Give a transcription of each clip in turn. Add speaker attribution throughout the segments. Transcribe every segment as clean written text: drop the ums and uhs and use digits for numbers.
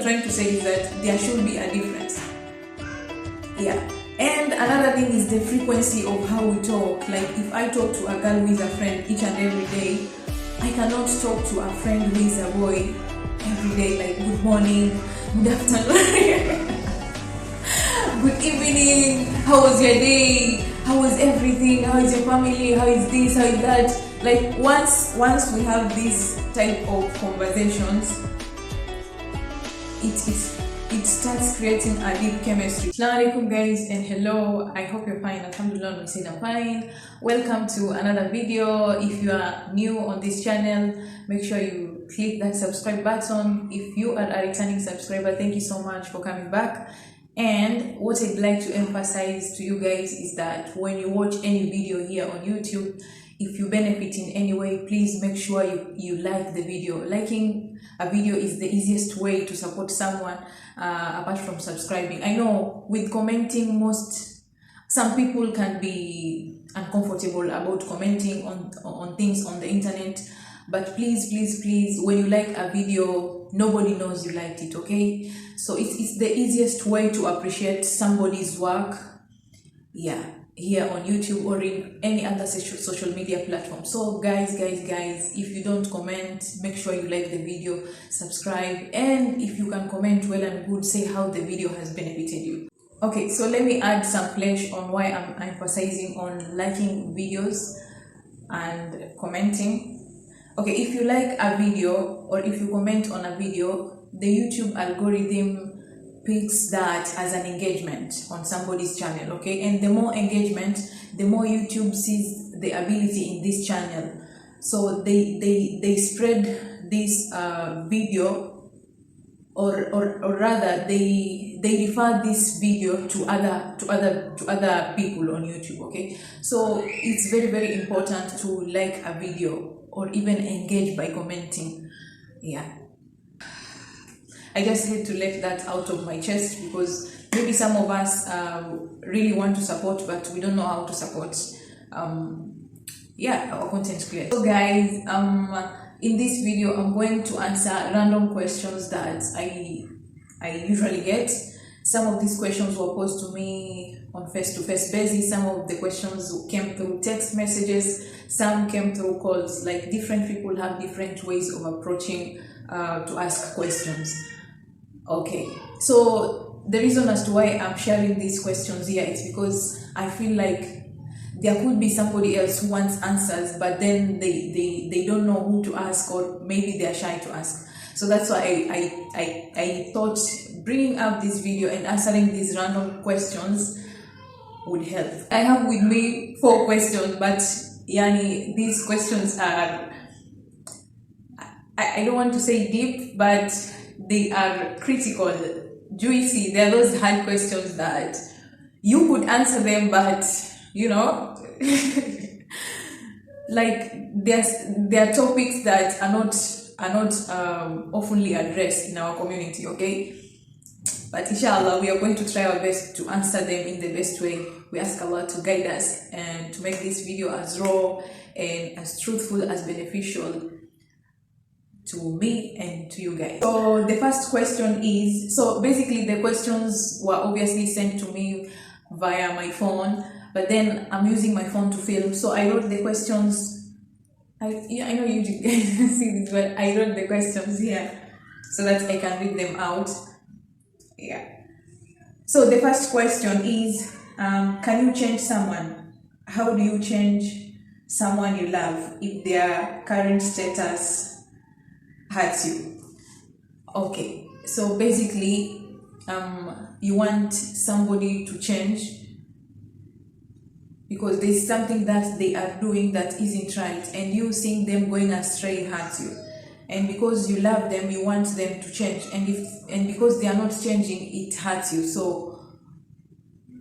Speaker 1: trying to say is that there should be a difference. Yeah. And another thing is the frequency of how we talk. Like if I talk to a girl who is a friend each and every day, I cannot talk to a friend who is a boy every day, like good morning, good afternoon, good evening, how was your day, how was everything, how is your family, how is this, how is that. Like once we have this type of conversations, it starts creating a deep chemistry. Assalamu alaikum guys, and hello, I hope you're fine. Alhamdulillah, we say I'm fine. Welcome to another video. If you are new on this channel, make sure you click that subscribe button. If you are a returning subscriber, thank you so much for coming back. And what I'd like to emphasize to you guys is that when you watch any video here on YouTube, if you benefit in any way, please make sure you like the video. Liking a video is the easiest way to support someone apart from subscribing. I know with commenting, some people can be uncomfortable about commenting on things on the internet, but please, when you like a video, nobody knows you liked it, okay? So it's the easiest way to appreciate somebody's work, yeah, here on YouTube or in any other social media platform. So guys, if you don't comment, make sure you like the video, subscribe, and if you can comment well and good, say how the video has benefited you. Okay, so let me add some flesh on why I'm emphasizing on liking videos and commenting. Okay, if you like a video or if you comment on a video, the YouTube algorithm picks that as an engagement on somebody's channel, okay? And the more engagement, the more YouTube sees the ability in this channel. So they spread this video, or rather they refer this video to other people on YouTube, okay? So it's very important to like a video or even engage by commenting. Yeah, I just need to let that out of my chest because maybe some of us really want to support, but we don't know how to support our content creators. So guys, in this video I'm going to answer random questions that I usually get. Some of these questions were posed to me on face-to-face basis. Some of the questions came through text messages. Some came through calls. Like different people have different ways of approaching to ask questions. Okay, so the reason as to why I'm sharing these questions here is because I feel like there could be somebody else who wants answers, but then they don't know who to ask, or maybe they're shy to ask. So that's why I thought bringing up this video and answering these random questions would help. I have with me 4 questions, but yani these questions are, I don't want to say deep, but they are critical, juicy. They're those hard questions that you could answer them, but you know, like there are topics that are not oftenly addressed in our community, okay? But inshallah, we are going to try our best to answer them in the best way. We ask Allah to guide us and to make this video as raw and as truthful, as beneficial to me and to you guys. So the first question is, so basically the questions were obviously sent to me via my phone, but then I'm using my phone to film. So I wrote the questions. I know you guys can see this, but I wrote the questions here so that I can read them out. Yeah. So the first question is, can you change someone? How do you change someone you love if their current status hurts you? Okay, so basically you want somebody to change because there's something that they are doing that isn't right, and you seeing them going astray hurts you. And because you love them, you want them to change, and because they are not changing, it hurts you.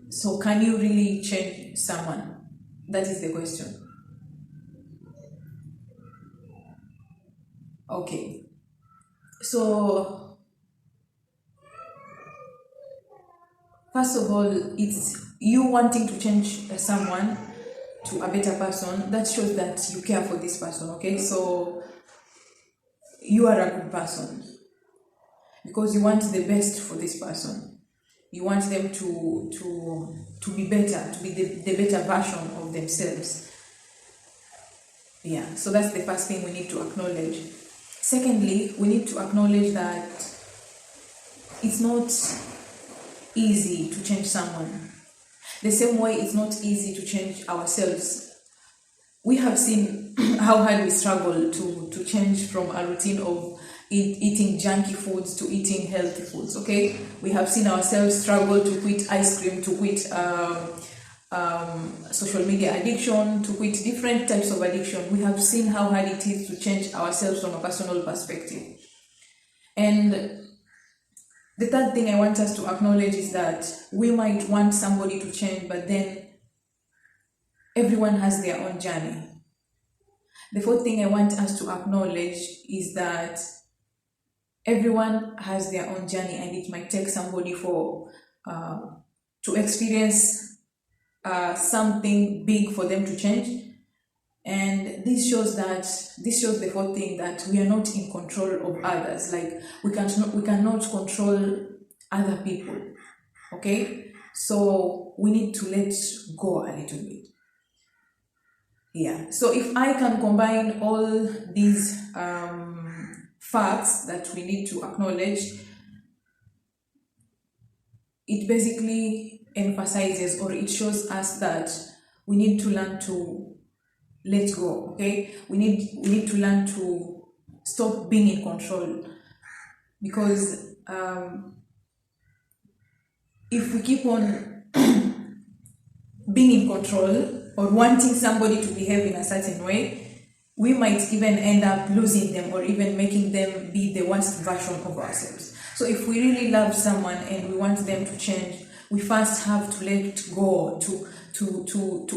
Speaker 1: So can you really change someone? That is the question. Okay, so first of all, it's you wanting to change someone to a better person. That shows that you care for this person, okay? So you are a good person. because you want the best for this person. You want them to be better, to be the better version of themselves. Yeah, so that's the first thing we need to acknowledge. Secondly, we need to acknowledge that it's not easy to change someone. The same way it's not easy to change ourselves. We have seen how hard we struggle to change from a routine of eating junky foods to eating healthy foods, okay? We have seen ourselves struggle to quit ice cream, to quit social media addiction, to quit different types of addiction. We have seen how hard it is to change ourselves from a personal perspective. And the third thing I want us to acknowledge is that we might want somebody to change, but then everyone has their own journey. The fourth thing I want us to acknowledge is that everyone has their own journey, and it might take somebody to experience something big for them to change. And this shows the fourth thing, that we are not in control of others. Like we cannot control other people. Okay, so we need to let go a little bit. Yeah. So if I can combine all these facts that we need to acknowledge, it basically emphasizes, or it shows us that we need to learn to let go. Okay, we need to learn to stop being in control, because if we keep on being in control or wanting somebody to behave in a certain way, we might even end up losing them, or even making them be the worst version of ourselves. So if we really love someone and we want them to change, we first have to let go, to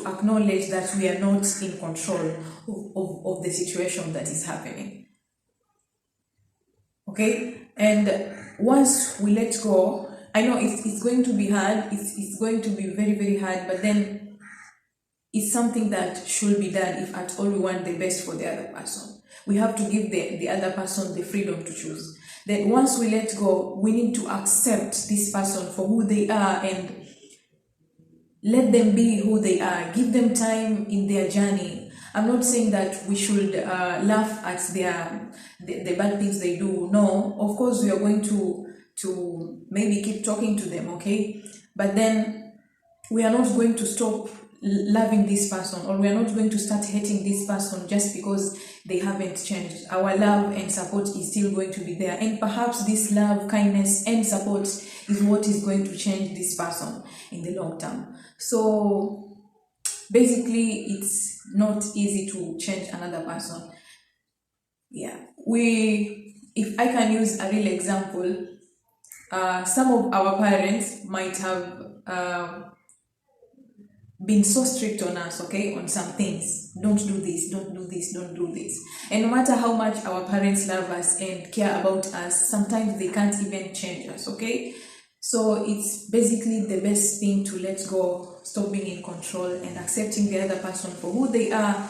Speaker 1: acknowledge that we are not in control of the situation that is happening. Okay? And once we let go, I know it's going to be hard, it's going to be very, very hard, but then it's something that should be done if at all we want the best for the other person. We have to give the other person the freedom to choose. Then once we let go, we need to accept this person for who they are and let them be who they are. Give them time in their journey. I'm not saying that we should laugh at the bad things they do. No, of course we are going to maybe keep talking to them, okay? But then we are not going to stop loving this person, or we are not going to start hating this person just because they haven't changed. Our love and support is still going to be there, and perhaps this love, kindness and support is what is going to change this person in the long term. So basically it's not easy to change another person. Yeah, if I can use a real example, some of our parents might have been so strict on us, okay, on some things. Don't do this, don't do this, don't do this. And no matter how much our parents love us and care about us, sometimes they can't even change us, okay? So it's basically the best thing to let go, stop being in control, and accepting the other person for who they are,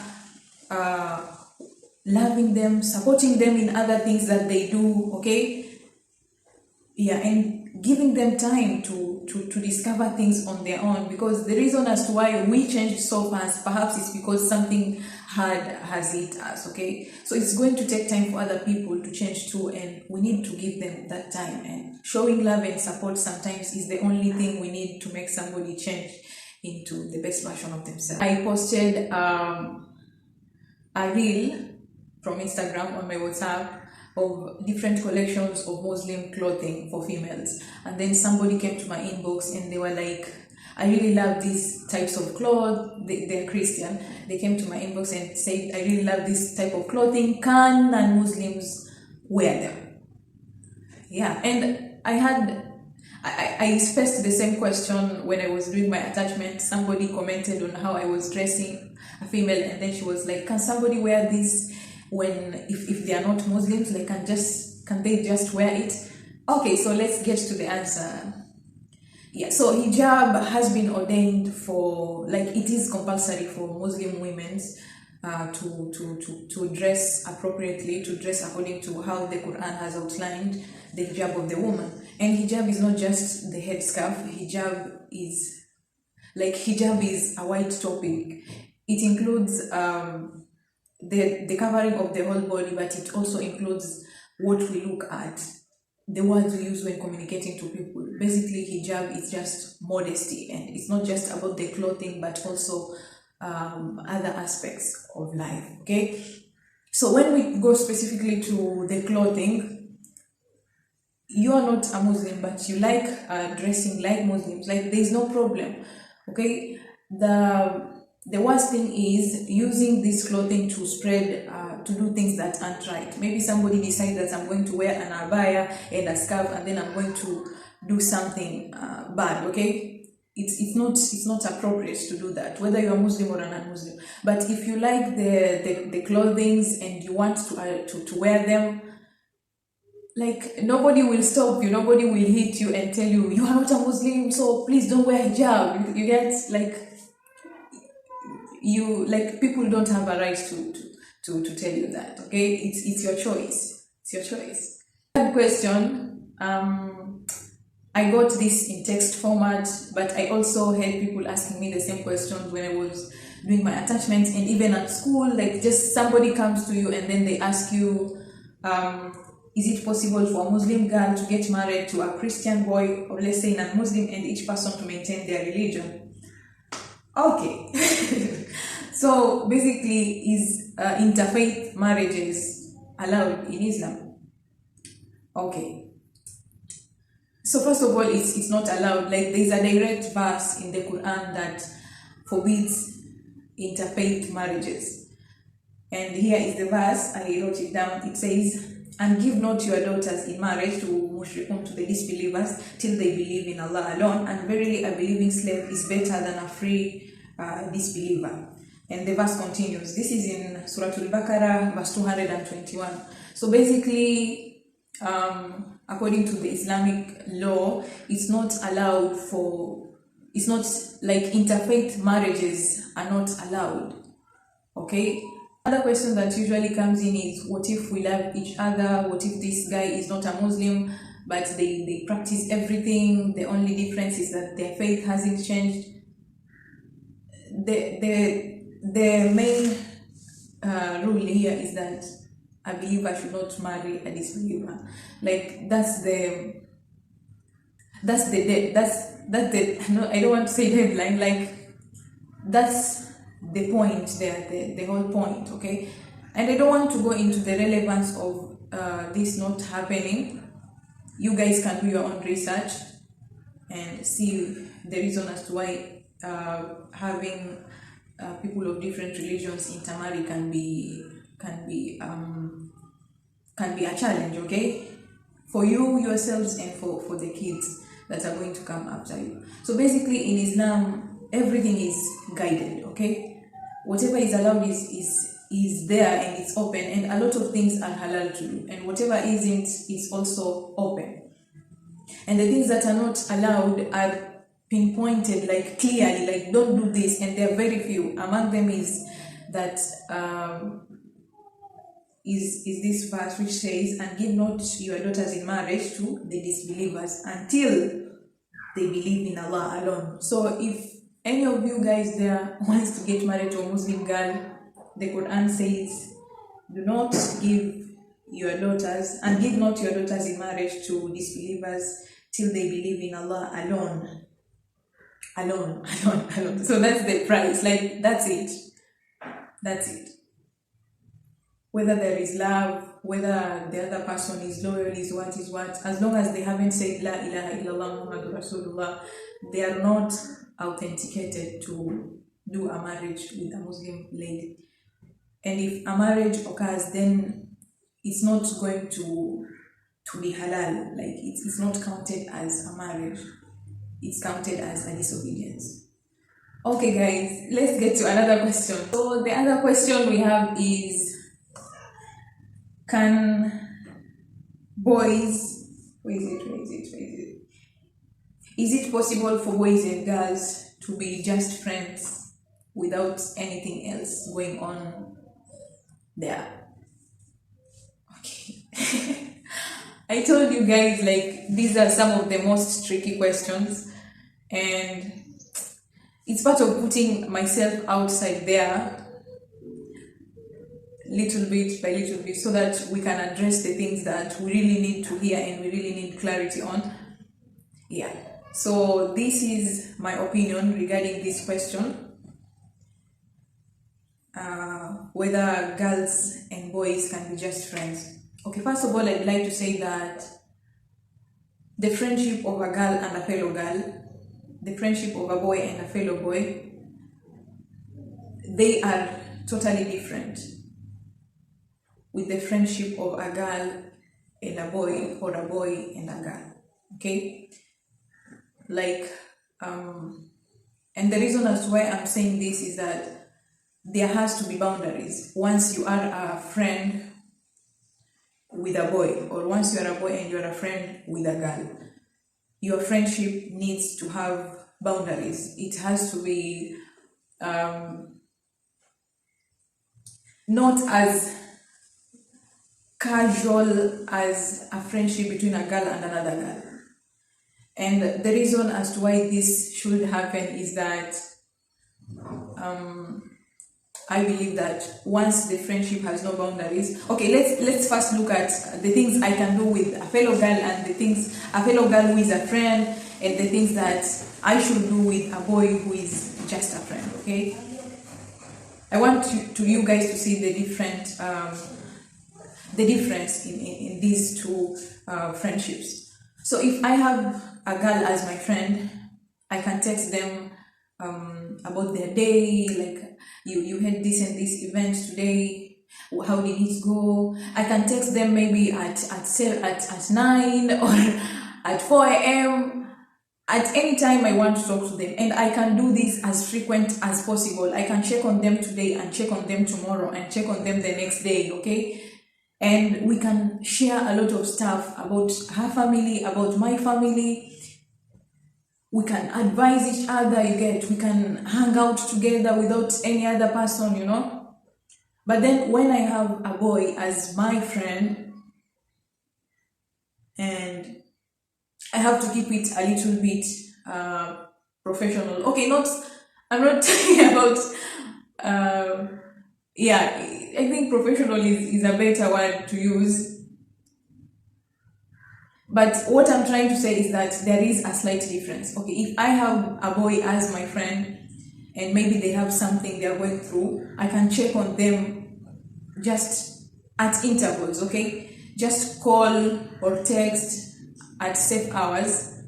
Speaker 1: loving them, supporting them in other things that they do, okay? Yeah, and giving them time to discover things on their own, because the reason as to why we changed so fast, perhaps it's because something hard has hit us, okay? So it's going to take time for other people to change too, and we need to give them that time. And showing love and support sometimes is the only thing we need to make somebody change into the best version of themselves. I posted a reel from Instagram on my WhatsApp of different collections of Muslim clothing for females, and then somebody came to my inbox and they were like, I really love these types of clothes. They're Christian. They came to my inbox and said, I really love this type of clothing. Can non-Muslims wear them? Yeah, and I faced the same question when I was doing my attachment. Somebody commented on how I was dressing, a female, and then she was like, can somebody wear this if they are not Muslims? Like, can they just wear it? Okay, so let's get to the answer. Yeah, so hijab has been ordained for, like, it is compulsory for Muslim women to dress appropriately, to dress according to how the Quran has outlined the hijab of the woman. And hijab is not just the headscarf. Hijab is a wide topic. It includes the covering of the whole body, but it also includes what we look at, the words we use when communicating to people. Basically, hijab is just modesty, and it's not just about the clothing, but also other aspects of life. Okay, so when we go specifically to the clothing, you are not a Muslim, but you like dressing like Muslims. Like, there is no problem. Okay, the worst thing is using this clothing to spread, to do things that aren't right. Maybe somebody decides that I'm going to wear an abaya and a scarf, and then I'm going to do something bad. Okay, it's not appropriate to do that, whether you're a Muslim or a non-Muslim. But if you like the clothings and you want to wear them, like, nobody will stop you, nobody will hit you and tell you are not a Muslim, so please don't wear hijab. You get, people don't have a right to tell you that. Okay, it's your choice. It's your choice. Third question. I got this in text format, but I also had people asking me the same questions when I was doing my attachments, and even at school. Like, just somebody comes to you and then they ask you, is it possible for a Muslim girl to get married to a Christian boy, or let's say non-Muslim, and each person to maintain their religion? Okay. So basically, is interfaith marriages allowed in Islam? Okay. So first of all, it's not allowed. Like, there's a direct verse in the Quran that forbids interfaith marriages. And here is the verse, I wrote it down. It says, "And give not your daughters in marriage to mushrikun, to the disbelievers, till they believe in Allah alone. And verily a believing slave is better than a free disbeliever." And the verse continues. This is in Surah Al-Baqarah, verse 221. So basically, according to the Islamic law, it's not like interfaith marriages are not allowed. Okay? Another question that usually comes in is, what if we love each other? What if this guy is not a Muslim, but they practice everything? The only difference is that their faith hasn't changed. The main rule here is that a believer should not marry a disbeliever. Like, that's the no, I don't want to say deadline. Like, that's the point there, the whole point. Okay, and I don't want to go into the relevance of this not happening. You guys can do your own research and see the reason as to why having people of different religions intermarry can be a challenge. Okay, for you yourselves and for the kids that are going to come after you. So basically, in Islam, everything is guided. Okay, whatever is allowed is there, and it's open, and a lot of things are halal to do, and whatever isn't is also open. And the things that are not allowed are pinpointed, like, clearly, like, don't do this, and there are very few. Among them is that is this verse which says, "And give not your daughters in marriage to the disbelievers until they believe in Allah alone." So if any of you guys there wants to get married to a Muslim girl, the Quran says, do not give your daughters, and give not your daughters in marriage to disbelievers till they believe in Allah alone. Alone. So that's the price. Like, that's it. Whether there is love, whether the other person is loyal, is what, as long as they haven't said La ilaha illallah Muhammadur Rasulullah, they are not authenticated to do a marriage with a Muslim lady. And if a marriage occurs, then it's not going to be halal. Like, it's not counted as a marriage. It's counted as a disobedience. Okay, guys, let's get to another question. So the other question we have is, can boys, is it possible for boys and girls to be just friends without anything else going on there? Okay. I told you guys, like, these are some of the most tricky questions, and it's part of putting myself outside there little bit by little bit, so that we can address the things that we really need to hear and we really need clarity on. Yeah, so this is my opinion regarding this question, whether girls and boys can be just friends. Okay, first of all, I'd like to say that the friendship of a girl and a fellow girl, the friendship of a boy and a fellow boy, they are totally different with the friendship of a girl and a boy, or a boy and a girl. Okay, like, and the reason as to why I'm saying this is that there has to be boundaries. Once you are a friend with a boy, or once you are a boy and you are a friend with a girl, your friendship needs to have boundaries. It has to be not as casual as a friendship between a girl and another girl. And the reason as to why this should happen is that I believe that once the friendship has no boundaries, okay, let's first look at the things I can do with a fellow girl, and the things a fellow girl who is a friend, and the things that I should do with a boy who is just a friend. Okay, I want you guys to see the difference in these two friendships. So if I have a girl as my friend, I can text them about their day, like, you had this and this event today, how did it go? I can text them maybe at 9 or at 4 a.m. at any time I want to talk to them, and I can do this as frequent as possible. I can check on them today and check on them tomorrow and check on them the next day. Okay, and we can share a lot of stuff about her family, about my family. We can advise each other, we can hang out together without any other person, But then when I have a boy as my friend, and I have to keep it a little bit professional. Okay, I'm not talking about, I think professional is a better word to use. But what I'm trying to say is that there is a slight difference. Okay, if I have a boy as my friend, and maybe they have something they're going through, I can check on them just at intervals, okay? Just call or text at safe hours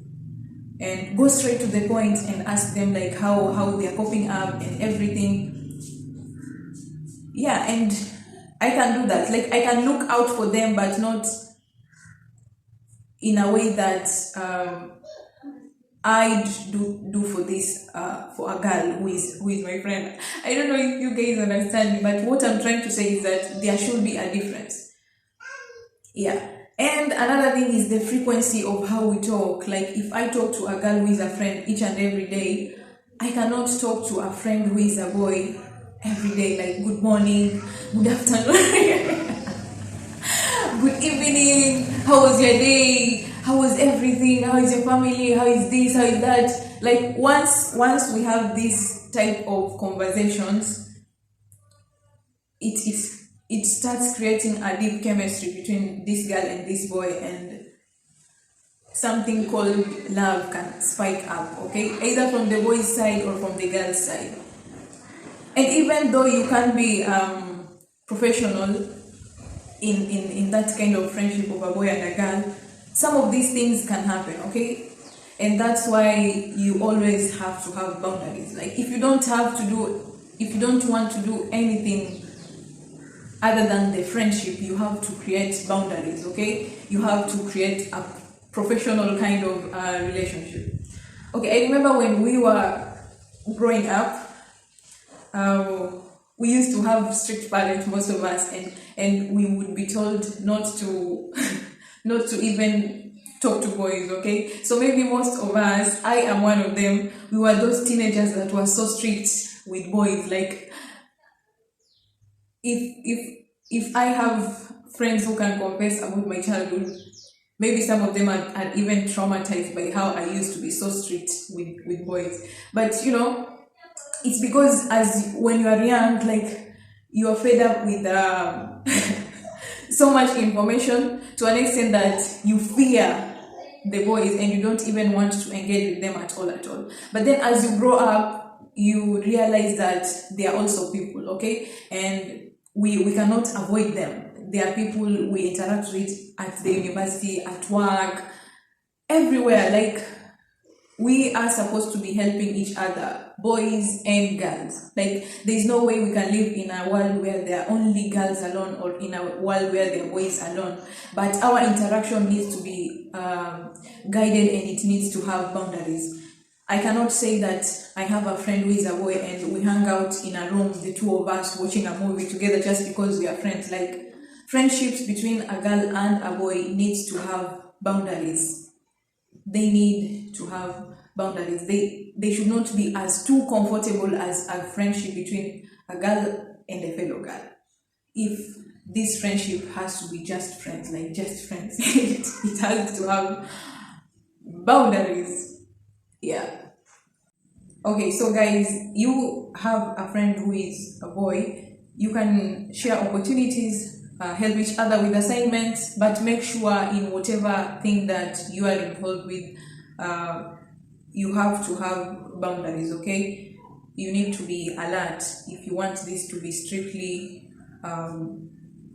Speaker 1: and go straight to the point and ask them, like, how they're coping up and everything. Yeah, and I can do that. Like, I can look out for them, but not in a way that I do for this for a girl who is my friend. I don't know if you guys understand me, but what I'm trying to say is that there should be a difference. Yeah. And another thing is the frequency of how we talk. Like, if I talk to a girl who is a friend each and every day, I cannot talk to a friend who is a boy every day, like, good morning, good afternoon, good evening, how was your day, how was everything, how is your family, how is this, how is that. Like, once we have this type of conversations, it starts creating a deep chemistry between this girl and this boy, and something called love can spike up, okay, either from the boy's side or from the girl's side. And even though you can be professional in that kind of friendship of a boy and a girl, some of these things can happen, okay? And that's why you always have to have boundaries. Like, if you don't want to do anything other than the friendship, you have to create boundaries, okay? You have to create a professional kind of relationship. Okay, I remember when we were growing up, we used to have strict parents, most of us, and we would be told not to not to even talk to boys, okay? So maybe most of us, I am one of them, we were those teenagers that were so strict with boys. Like, if I have friends who can confess about my childhood, Maybe some of them are even traumatized by how I used to be so strict with boys. But you know, it's because as when you are young, like you are fed up with so much information to an extent that you fear the boys and you don't even want to engage with them at all. But then as you grow up, you realize that they are also people, okay? And we cannot avoid them. They are people we interact with at the university, at work, everywhere. Like, we are supposed to be helping each other, boys and girls. Like, there's no way we can live in a world where there are only girls alone, or in a world where there are boys alone. But our interaction needs to be guided, and it needs to have boundaries. I cannot say that I have a friend who is a boy and we hang out in a room, the two of us, watching a movie together just because we are friends. Like, friendships between a girl and a boy needs to have boundaries. They need to have boundaries. They should not be as too comfortable as a friendship between a girl and a fellow girl. If this friendship has to be just friends, like just friends, it has to have boundaries. Yeah. Okay, so guys, you have a friend who is a boy. You can share opportunities, help each other with assignments, but make sure in whatever thing that you are involved with, you have to have boundaries, okay? You need to be alert if you want this to be strictly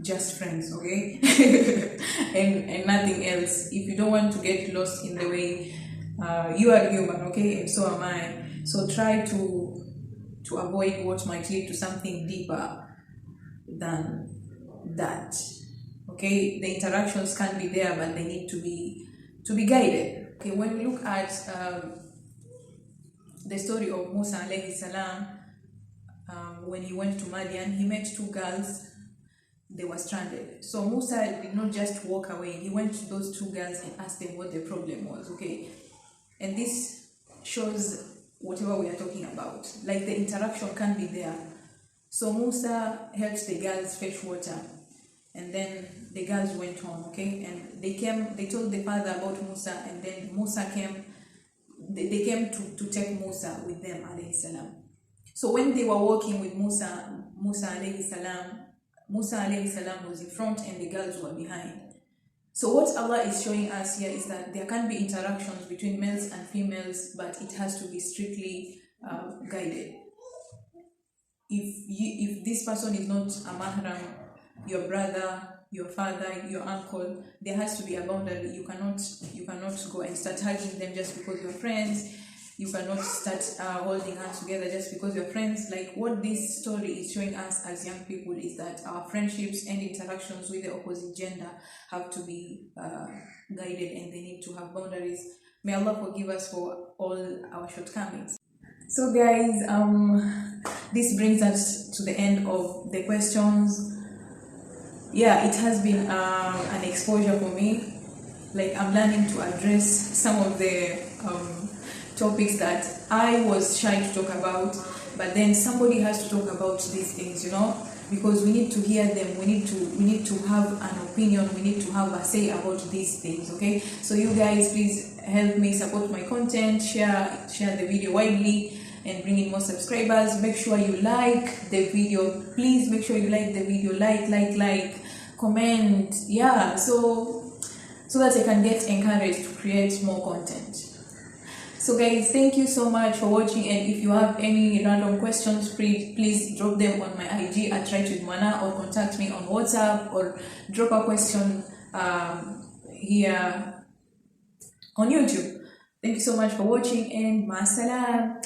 Speaker 1: just friends, okay? and nothing else. If you don't want to get lost in the way, you are human, okay? And so am I. So try to avoid what might lead to something deeper than that, okay? The interactions can be there, but they need to be guided. Okay, when we look at the story of Musa alayhi salam, when he went to Madian, he met two girls. They were stranded. So Musa did not just walk away. He went to those two girls and asked them what the problem was, okay? And this shows whatever we are talking about. Like, the interaction can be there. So Musa helped the girls fetch water, and then the girls went home, okay? And they told the father about Musa, and then Musa came, they came to take Musa with them, alayhi salam. So when they were walking with Musa alayhi salam was in front and the girls were behind. So what Allah is showing us here is that there can be interactions between males and females, but it has to be strictly guided. If this person is not a mahram, your brother, your father, your uncle, there has to be a boundary. You cannot go and start hugging them just because you're friends. You cannot start holding hands together just because you're friends. Like, what this story is showing us as young people is that our friendships and interactions with the opposite gender have to be guided, and they need to have boundaries. May Allah forgive us for all our shortcomings. So guys, this brings us to the end of the questions. Yeah, it has been an exposure for me. Like, I'm learning to address some of the topics that I was shy to talk about, but then somebody has to talk about these things, you know, because we need to hear them. We need to have an opinion. We need to have a say about these things, okay? So you guys, please help me support my content, share the video widely, and bring in more subscribers. Make sure you like the video. Please make sure you like the video. Like, comment. Yeah, so that I can get encouraged to create more content. So guys, thank you so much for watching, and if you have any random questions, please drop them on my IG at @rightwithmana, or contact me on WhatsApp, or drop a question here on YouTube. Thank you so much for watching, and ma salam.